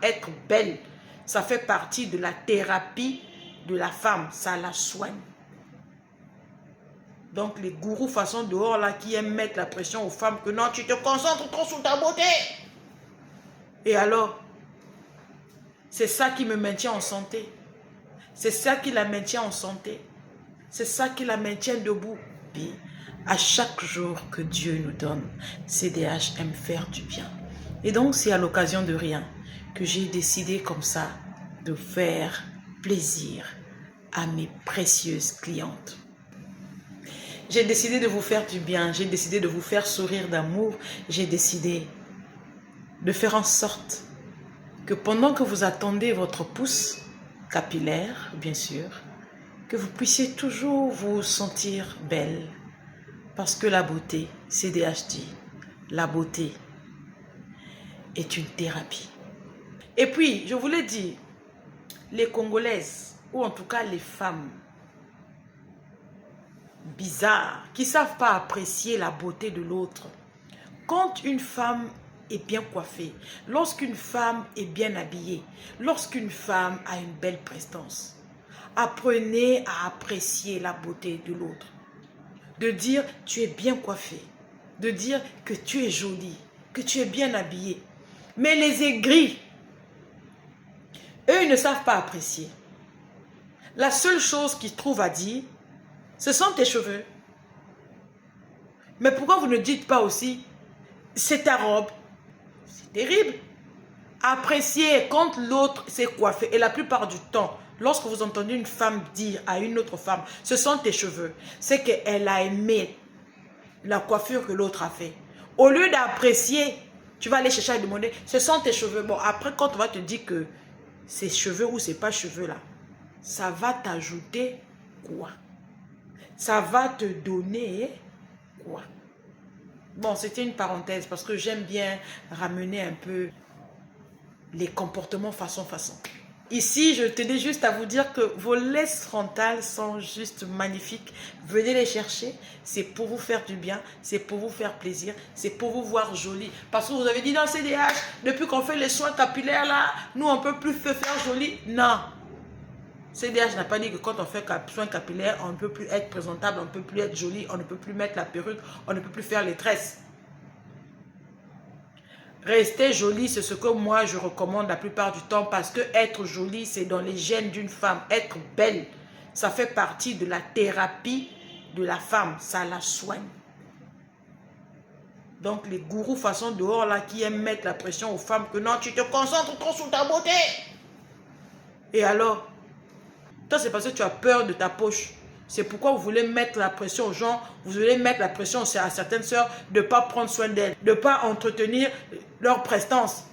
Être belle, ça fait partie de la thérapie de la femme. Ça la soigne. Donc les gourous façon dehors là qui aiment mettre la pression aux femmes que non, tu te concentres trop sur ta beauté. Et alors, c'est ça qui me maintient en santé. C'est ça qui la maintient en santé. C'est ça qui la maintient debout. Puis, à chaque jour que Dieu nous donne, CDH aime faire du bien. Et donc, c'est à l'occasion de rien que j'ai décidé comme ça de faire plaisir à mes précieuses clientes. J'ai décidé de vous faire du bien. J'ai décidé de vous faire sourire d'amour. J'ai décidé de faire en sorte que pendant que vous attendez votre pouce capillaire, bien sûr, que vous puissiez toujours vous sentir belle. Parce que la beauté, CDH dit, la beauté est une thérapie. Et puis, je voulais dire, les Congolaises, ou en tout cas les femmes bizarres, qui ne savent pas apprécier la beauté de l'autre. Quand une femme est bien coiffée, lorsqu'une femme est bien habillée, lorsqu'une femme a une belle prestance, apprenez à apprécier la beauté de l'autre. De dire tu es bien coiffée, de dire que tu es jolie, que tu es bien habillée. Mais les aigris, eux, ils ne savent pas apprécier. La seule chose qu'ils trouvent à dire, ce sont tes cheveux. Mais pourquoi vous ne dites pas aussi, c'est ta robe? C'est terrible. Appréciez quand l'autre s'est coiffé. Et la plupart du temps, lorsque vous entendez une femme dire à une autre femme, ce sont tes cheveux, c'est qu'elle a aimé la coiffure que l'autre a fait. Au lieu d'apprécier, tu vas aller chercher à demander, ce sont tes cheveux. Bon, après, quand on va te dire que c'est cheveux ou c'est pas cheveux là, ça va t'ajouter quoi? Ça va te donner quoi? Bon, c'était une parenthèse parce que j'aime bien ramener un peu les comportements façon. Ici, je tenais juste à vous dire que vos laisses frontales sont juste magnifiques. Venez les chercher. C'est pour vous faire du bien. C'est pour vous faire plaisir. C'est pour vous voir jolie. Parce que vous avez dit dans CDH, depuis qu'on fait les soins capillaires là, nous on ne peut plus faire jolie. Non. CDH n'a pas dit que quand on fait soins capillaires, on ne peut plus être présentable, on ne peut plus être jolie, on ne peut plus mettre la perruque, on ne peut plus faire les tresses. Rester jolie, c'est ce que moi je recommande la plupart du temps parce que être jolie, c'est dans les gènes d'une femme. Être belle, ça fait partie de la thérapie de la femme. Ça la soigne. Donc les gourous façon dehors là qui aiment mettre la pression aux femmes que non, tu te concentres trop sur ta beauté. Et alors, toi c'est parce que tu as peur de ta poche. C'est pourquoi vous voulez mettre la pression aux gens, vous voulez mettre la pression à certaines sœurs de ne pas prendre soin d'elles, de ne pas entretenir leur prestance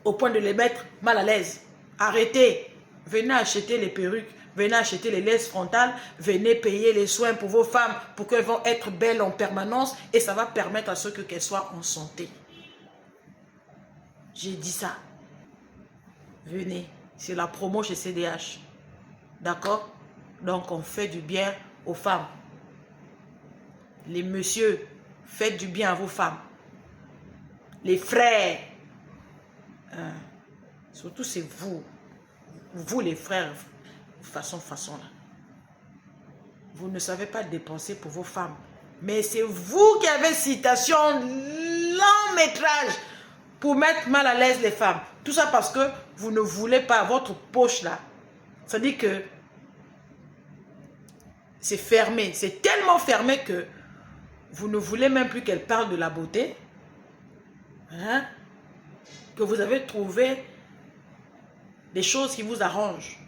au point de les mettre mal à l'aise. Arrêtez, venez acheter les perruques, venez acheter les laisses frontales, venez payer les soins pour vos femmes pour qu'elles vont être belles en permanence et ça va permettre à ceux qu'elles soient en santé. J'ai dit ça. Venez, c'est la promo chez CDH. D'accord? Donc, on fait du bien aux femmes. Les messieurs, faites du bien à vos femmes. Les frères. Surtout, c'est vous. Vous, les frères, façon là. Vous ne savez pas dépenser pour vos femmes. Mais c'est vous qui avez citation, long métrage, pour mettre mal à l'aise les femmes. Tout ça parce que vous ne voulez pas votre poche là. Ça dit que c'est fermé, c'est tellement fermé que vous ne voulez même plus qu'elle parle de la beauté, hein, que vous avez trouvé des choses qui vous arrangent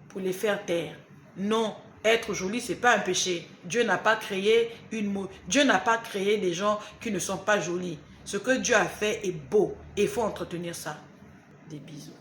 pour les faire taire. Non, être jolie, ce n'est pas un péché. Dieu n'a pas créé Dieu n'a pas créé des gens qui ne sont pas jolis. Ce que Dieu a fait est beau et il faut entretenir ça. Des bisous.